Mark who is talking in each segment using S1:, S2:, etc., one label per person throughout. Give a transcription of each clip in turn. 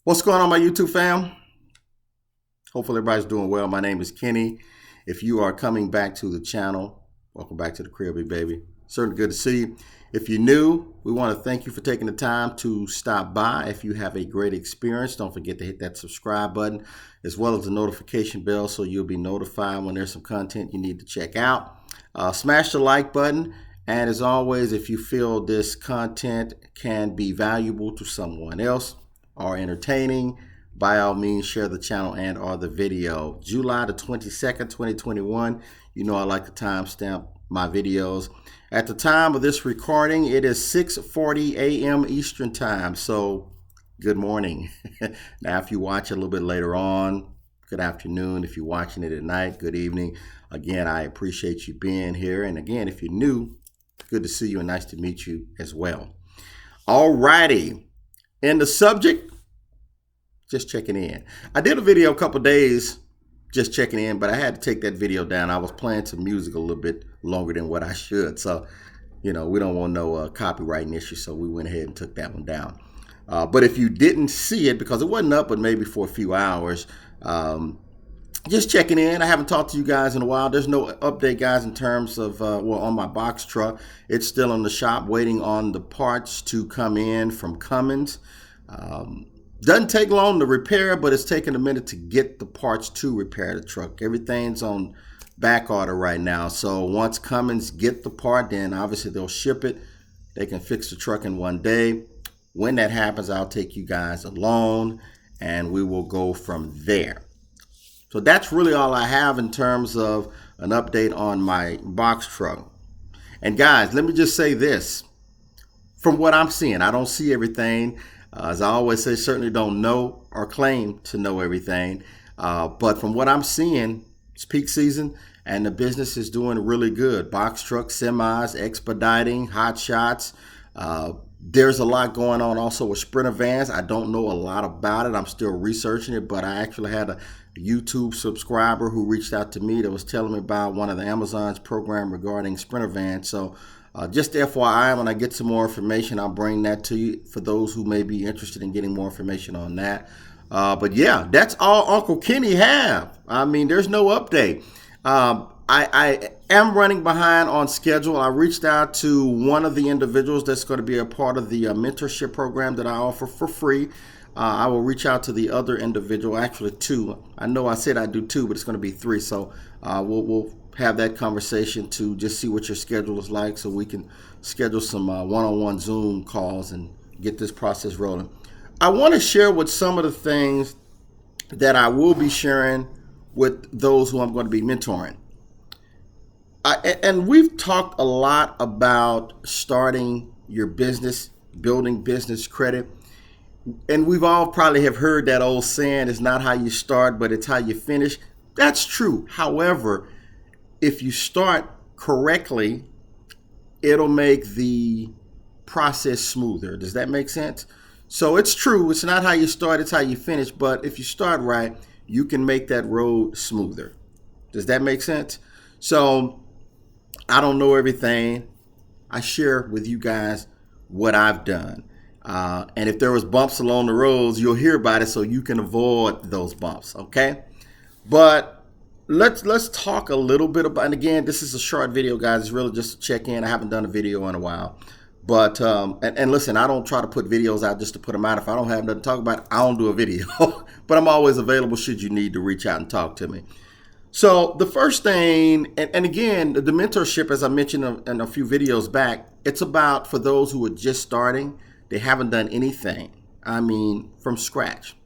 S1: What's going on, my YouTube fam? Hopefully everybody's doing well. My name is Kenny. If you are coming back to the channel, welcome back to the crib, baby. Certainly good to see you. If you're new, we want to thank you for taking the time to stop by. If you have a great experience, don't forget to hit that subscribe button as well as the notification bell so you'll be notified when there's some content you need to check out. Smash the like button. And as always, if you feel this content can be valuable to someone else or entertaining, by all means, share the channel and or the video. July the 22nd, 2021. You know I like to timestamp my videos. At the time of this recording, it is 6:40 a.m. Eastern time. So good morning. Now, if you watch it a little bit later on, good afternoon. If you're watching it at night, good evening. Again, I appreciate you being here. And again, if you're new, good to see you and nice to meet you as well. All righty. In the subject, just checking in. I did a video a couple days just checking in, but I had to take that video down. I was playing some music a little bit longer than what I should. So, you know, we don't want no copywriting issue, so we went ahead and took that one down. But if you didn't see it, because it wasn't up but maybe for a few hours, just checking in. I haven't talked to you guys in a while. There's no update, guys, in terms of, on my box truck. It's still in the shop waiting on the parts to come in from Cummins. Doesn't take long to repair, but it's taking a minute to get the parts to repair the truck. Everything's on back order right now. So once Cummins get the part, then obviously they'll ship it. They can fix the truck in one day. When that happens, I'll take you guys along and we will go from there. So that's really all I have in terms of an update on my box truck. And guys, let me just say this. From what I'm seeing, I don't see everything. As I always say, certainly don't know or claim to know everything. But from what I'm seeing, it's peak season and the business is doing really good. Box trucks, semis, expediting, hot shots. There's a lot going on also with Sprinter vans. I don't know a lot about it. I'm still researching it, but I actually had a YouTube subscriber who reached out to me that was telling me about one of the Amazon's program regarding Sprinter vans. So just FYI, when I get some more information, I'll bring that to you for those who may be interested in getting more information on that. But yeah, that's all Uncle Kenny have. I mean, there's no update. I am running behind on schedule. I reached out to one of the individuals that's going to be a part of the mentorship program that I offer for free. I will reach out to the other individual, actually two. I know I said I'd do two, but it's going to be three. So we'll have that conversation to just see what your schedule is like so we can schedule some one-on-one Zoom calls and get this process rolling. I want to share with some of the things that I will be sharing with those who I'm going to be mentoring. And we've talked a lot about starting your business, building business credit. And we've all probably have heard that old saying, it's not how you start, but it's how you finish. That's true. However, if you start correctly, it'll make the process smoother. Does that make sense? So it's true. It's not how you start, it's how you finish. But if you start right, you can make that road smoother. Does that make sense? So I don't know everything. I share with you guys what I've done. And if there was bumps along the roads, you'll hear about it so you can avoid those bumps, okay? But let's talk a little bit about, and again, this is a short video, guys. It's really just a check-in. I haven't done a video in a while. But, and listen, I don't try to put videos out just to put them out. If I don't have nothing to talk about, I don't do a video. But I'm always available should you need to reach out and talk to me. So the first thing, and again, the mentorship, as I mentioned in a few videos back, it's about for those who are just starting. They haven't done anything, I mean, from scratch.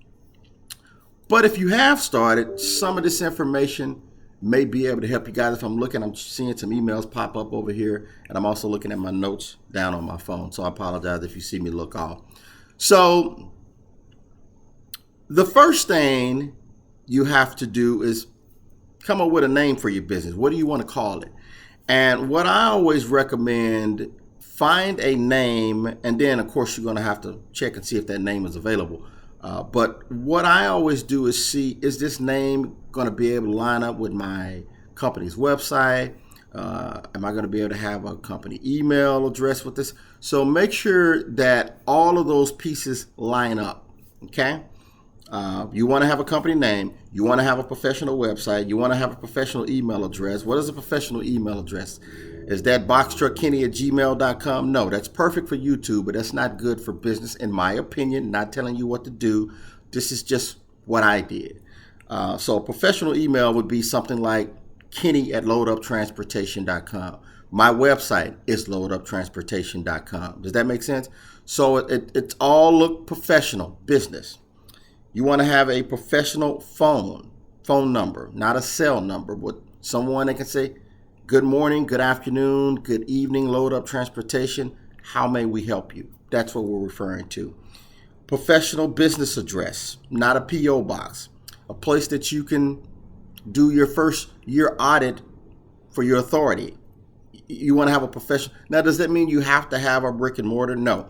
S1: But if you have started, some of this information may be able to help you guys. If I'm seeing some emails pop up over here, and I'm also looking at my notes down on my phone. So I apologize if you see me look off. So the first thing you have to do is come up with a name for your business. What do you want to call it? And what I always recommend, find a name, and then of course you're going to have to check and see if that name is available. But what I always do is see, is this name going to be able to line up with my company's website? Am I going to be able to have a company email address with this? So make sure that all of those pieces line up, okay? You want to have a company name. You want to have a professional website. You want to have a professional email address. What is a professional email address? Is that boxtruckkenny@gmail.com? No, that's perfect for YouTube, but that's not good for business, in my opinion. Not telling you what to do. This is just what I did. So a professional email would be something like kenny@loaduptransportation.com. My website is loaduptransportation.com. Does that make sense? So it's all look professional, business. You want to have a professional phone number, not a cell number, but someone that can say, good morning, good afternoon, good evening, Load Up Transportation. How may we help you? That's what we're referring to. Professional business address, not a P.O. box. A place that you can do your first year audit for your authority. You want to have a professional. Now, does that mean you have to have a brick and mortar? No.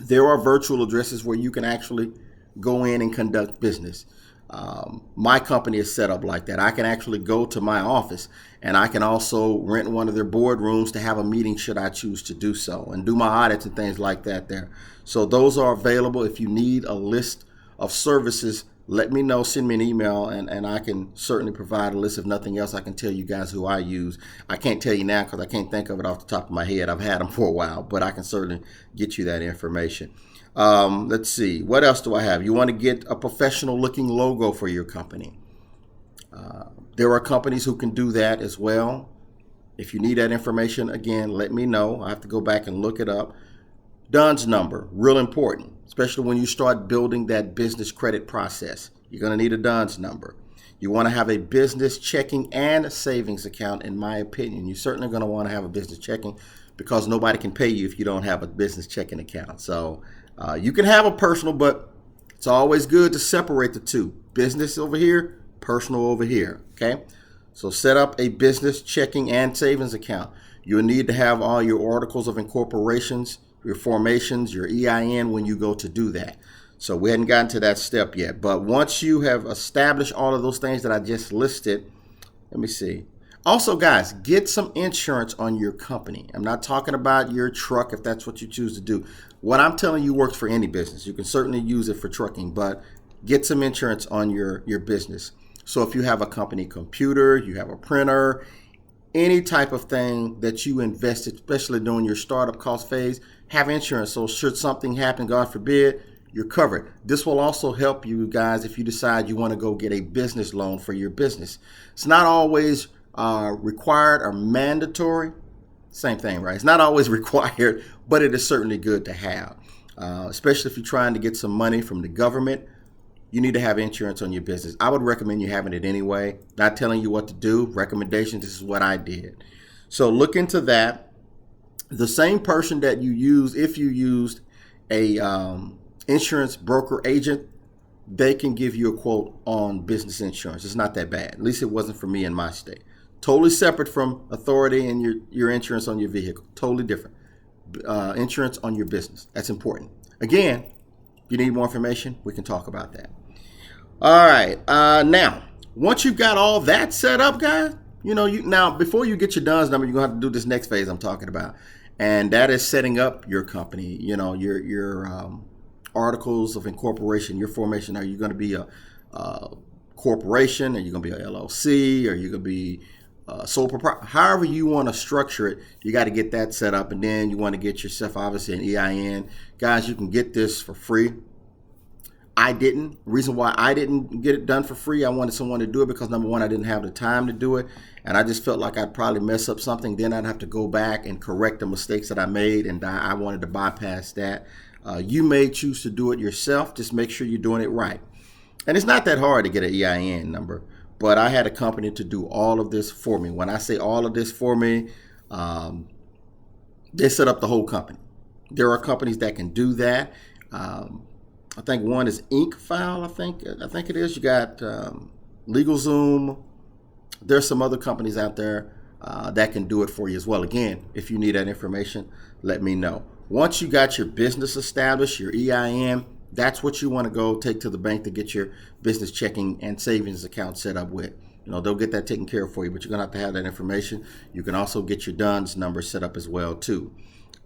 S1: There are virtual addresses where you can actually go in and conduct business. My company is set up like that. I can actually go to my office, and I can also rent one of their boardrooms to have a meeting should I choose to do so, and do my audits and things like that there. So those are available. If you need a list of services, let me know, send me an email, and I can certainly provide a list. If nothing else, I can tell you guys who I use. I can't tell you now because I can't think of it off the top of my head. I've had them for a while, but I can certainly get you that information. Let's see. What else do I have? You want to get a professional looking logo for your company. There are companies who can do that as well. If you need that information, again, let me know. I have to go back and look it up. DUNS number, real important, especially when you start building that business credit process. You're going to need a DUNS number. You want to have a business checking and savings account, in my opinion. You're certainly going to want to have a business checking because nobody can pay you if you don't have a business checking account. So you can have a personal, but it's always good to separate the two. Business over here, personal over here, okay? So set up a business checking and savings account. You'll need to have all your articles of incorporations, your formations, your EIN when you go to do that. So we hadn't gotten to that step yet. But once you have established all of those things that I just listed, let me see. Also, guys, get some insurance on your company. I'm not talking about your truck if that's what you choose to do. What I'm telling you works for any business. You can certainly use it for trucking, but get some insurance on your business. So if you have a company computer, you have a printer, any type of thing that you invested, especially during your startup cost phase, have insurance. So should something happen, God forbid, you're covered. This will also help you guys if you decide you want to go get a business loan for your business. It's not always required or mandatory. Same thing, right? It's not always required, but it is certainly good to have, especially if you're trying to get some money from the government. You need to have insurance on your business. I would recommend you having it anyway. Not telling you what to do. Recommendations, this is what I did. So look into that. The same person that you use, if you used a insurance broker agent, they can give you a quote on business insurance. It's not that bad. At least it wasn't for me in my state. Totally separate from authority and your insurance on your vehicle. Totally different. Insurance on your business. That's important. Again, if you need more information, we can talk about that. All right. Now, once you've got all that set up, guys, now before you get your DUNS number, you're going to have to do this next phase I'm talking about. And that is setting up your company, your articles of incorporation, your formation. Are you going to be a corporation? Are you going to be a LLC? Are you going to be sole proprietor? However you want to structure it, you got to get that set up. And then you want to get yourself, obviously, an EIN. Guys, you can get this for free. I didn't. Reason why I didn't get it done for free, I wanted someone to do it because, number one, I didn't have the time to do it. And I just felt like I'd probably mess up something. Then I'd have to go back and correct the mistakes that I made. And I wanted to bypass that. You may choose to do it yourself. Just make sure you're doing it right. And it's not that hard to get an EIN number. But I had a company to do all of this for me. When I say all of this for me, they set up the whole company. There are companies that can do that. I think one is InkFile. I think it is. You got LegalZoom. There's some other companies out there that can do it for you as well. Again, if you need that information, let me know. Once you got your business established, your EIN, that's what you want to go take to the bank to get your business checking and savings account set up with. They'll get that taken care of for you, but you're going to have that information. You can also get your DUNS number set up as well, too.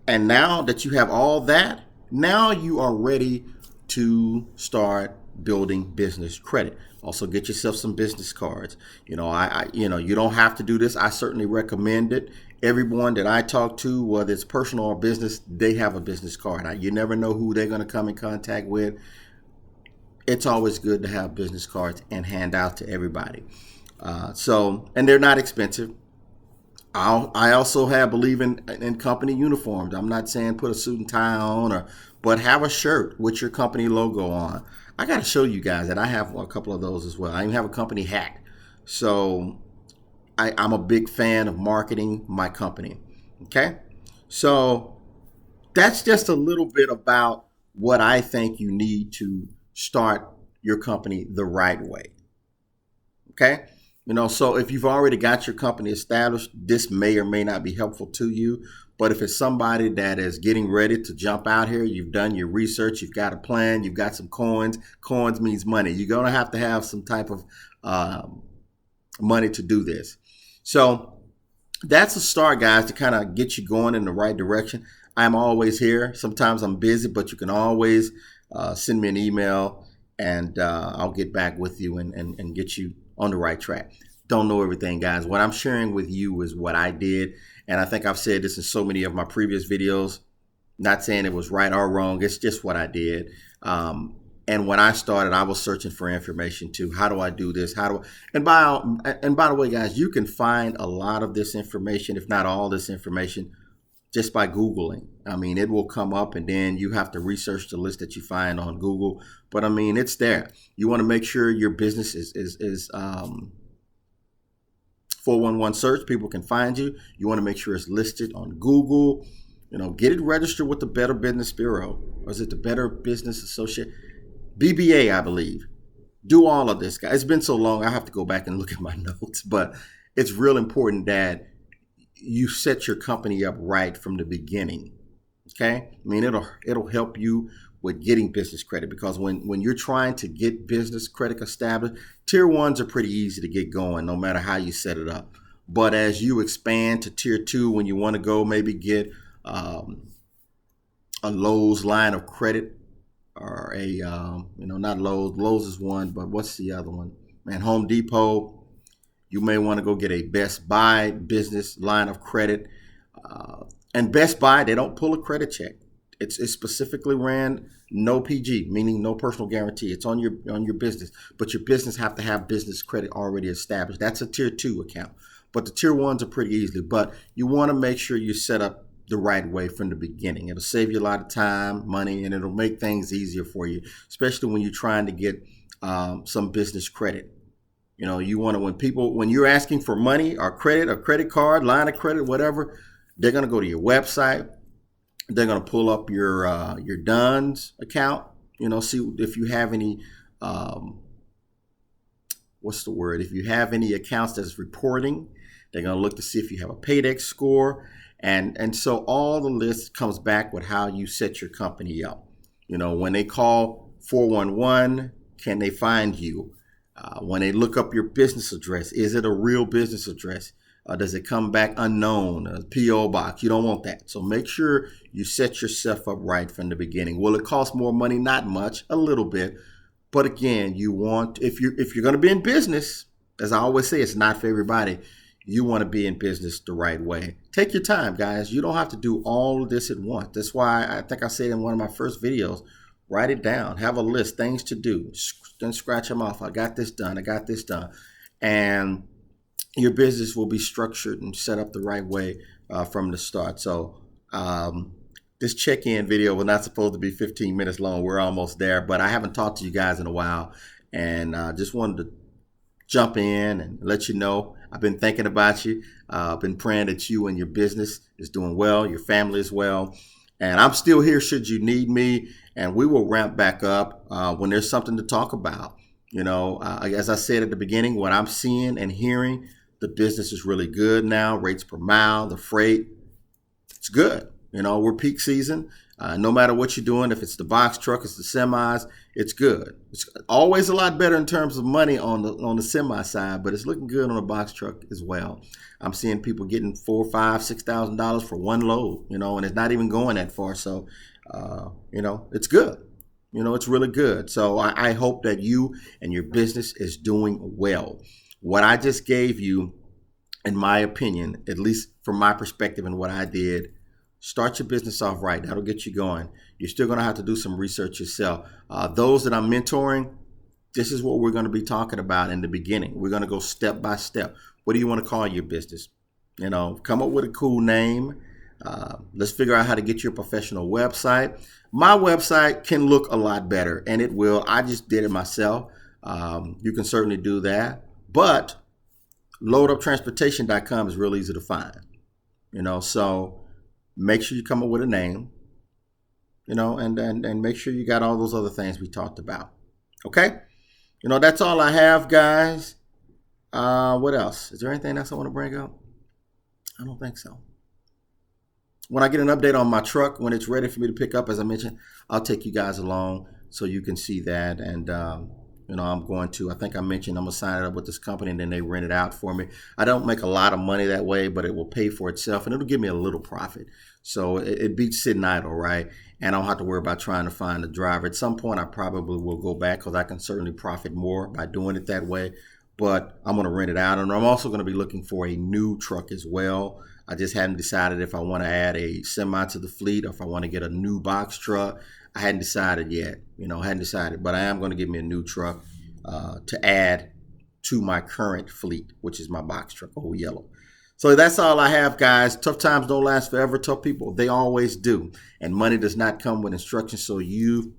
S1: And now that you have all that, now you are ready to start building business credit. Also, get yourself some business cards. You don't have to do this. I certainly recommend it. Everyone that I talk to, whether it's personal or business, they have a business card. You never know who they're going to come in contact with. It's always good to have business cards and hand out to everybody. And they're not expensive. I also believe in company uniforms. I'm not saying put a suit and tie on, but have a shirt with your company logo on. I got to show you guys that I have a couple of those as well. I even have a company hat. So I'm a big fan of marketing my company. Okay. So that's just a little bit about what I think you need to start your company the right way. Okay. So if you've already got your company established, this may or may not be helpful to you. But if it's somebody that is getting ready to jump out here, you've done your research, you've got a plan, you've got some coins. Coins means money. You're going to have some type of money to do this. So that's a start, guys, to kind of get you going in the right direction. I'm always here. Sometimes I'm busy, but you can always send me an email and I'll get back with you and get you on the right track. Don't know everything, guys. What I'm sharing with you is what I did. And I think I've said this in so many of my previous videos, not saying it was right or wrong. It's just what I did. And when I started, I was searching for information too. How do I do this? And by the way, guys, you can find a lot of this information, if not all this information, just by Googling. I mean, it will come up and then you have to research the list that you find on Google. But I mean, it's there. You want to make sure your business is 411 search. People can find you. You want to make sure it's listed on Google. Get it registered with the Better Business Bureau. Or is it the Better Business Associate? BBA, I believe. Do all of this, guys. It's been so long, I have to go back and look at my notes. But it's real important that you set your company up right from the beginning. Okay? I mean, it'll help you with getting business credit, because when you're trying to get business credit established, tier ones are pretty easy to get going no matter how you set it up. But as you expand to tier two, when you want to go maybe get a Lowe's line of credit, or not Lowe's is one, but what's the other one? Man, Home Depot. You may want to go get a Best Buy business line of credit. And Best Buy, they don't pull a credit check. It's specifically ran no PG, meaning no personal guarantee. It's on your business, but your business have to have business credit already established. That's a tier two account, but the tier ones are pretty easily. But you want to make sure you set up the right way from the beginning. It'll save you a lot of time, money, and it'll make things easier for you, especially when you're trying to get some business credit. You want to, when you're asking for money or credit, or credit card, line of credit, whatever, they're going to go to your website. They're going to pull up your DUNS account, see if you have any, if you have any accounts that's reporting. They're going to look to see if you have a Paydex score. And so all the list comes back with how you set your company up. When they call 411, can they find you? When they look up your business address, is it a real business address? Does it come back unknown? A P.O. box? You don't want that. So make sure you set yourself up right from the beginning. Will it cost more money? Not much, a little bit. But again, you want, if you're going to be in business, as I always say, it's not for everybody. You want to be in business the right way. Take your time, guys. You don't have to do all of this at once. That's why I think I said in one of my first videos, write it down. Have a list, things to do. Then scratch them off. I got this done. I got this done. And your business will be structured and set up the right way from the start. So this check-in video was not supposed to be 15 minutes long. We're almost there, but I haven't talked to you guys in a while, and just wanted to jump in and let you know I've been thinking about you. I've been praying that you and your business is doing well, your family is well, and I'm still here should you need me, and we will ramp back up when there's something to talk about. As I said at the beginning, what I'm seeing and hearing, the business is really good now. Rates per mile, the freight, it's good. We're peak season. No matter what you're doing, if it's the box truck, it's the semis, it's good. It's always a lot better in terms of money on the semi side, but it's looking good on the box truck as well. I'm seeing people getting $4,000, $5,000, $6,000 for one load, and it's not even going that far. So, it's good. It's really good. So I hope that you and your business is doing well. What I just gave you, in my opinion, at least from my perspective and what I did, start your business off right. That'll get you going. You're still going to have to do some research yourself. Those that I'm mentoring, this is what we're going to be talking about in the beginning. We're going to go step by step. What do you want to call your business? Come up with a cool name. Let's figure out how to get your professional website. My website can look a lot better, and it will. I just did it myself. You can certainly do that. But loaduptransportation.com is real easy to find. So make sure you come up with a name, and make sure you got all those other things we talked about. Okay? That's all I have, guys. What else? Is there anything else I want to bring up? I don't think so. When I get an update on my truck, when it's ready for me to pick up, as I mentioned, I'll take you guys along so you can see that. And, I'm going to, I think I mentioned I'm going to sign it up with this company and then they rent it out for me. I don't make a lot of money that way, but it will pay for itself and it'll give me a little profit. So it beats sitting idle, right? And I don't have to worry about trying to find a driver. At some point, I probably will go back because I can certainly profit more by doing it that way. But I'm going to rent it out. And I'm also going to be looking for a new truck as well. I just hadn't decided if I want to add a semi to the fleet or if I want to get a new box truck. I hadn't decided yet, but I am going to get me a new truck to add to my current fleet, which is my box truck, Old Yellow. So that's all I have, guys. Tough times don't last forever. Tough people, they always do. And money does not come with instructions. So you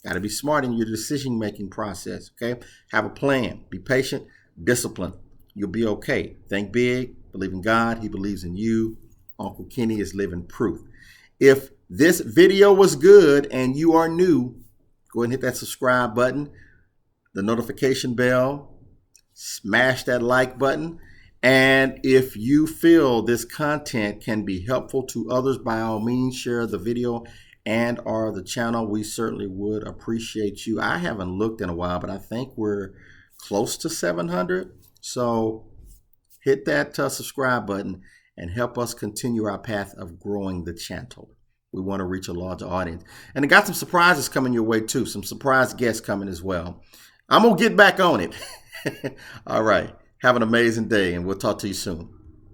S1: got to be smart in your decision-making process, okay? Have a plan. Be patient. Discipline. You'll be okay. Think big. Believe in God. He believes in you. Uncle Kenny is living proof. If this video was good and you are new, go ahead and hit that subscribe button, the notification bell, smash that like button. And if you feel this content can be helpful to others, by all means, share the video and or the channel. We certainly would appreciate you. I haven't looked in a while, but I think we're close to 700. So hit that subscribe button and help us continue our path of growing the channel. We want to reach a larger audience. And I got some surprises coming your way too. Some surprise guests coming as well. I'm going to get back on it. All right. Have an amazing day and we'll talk to you soon.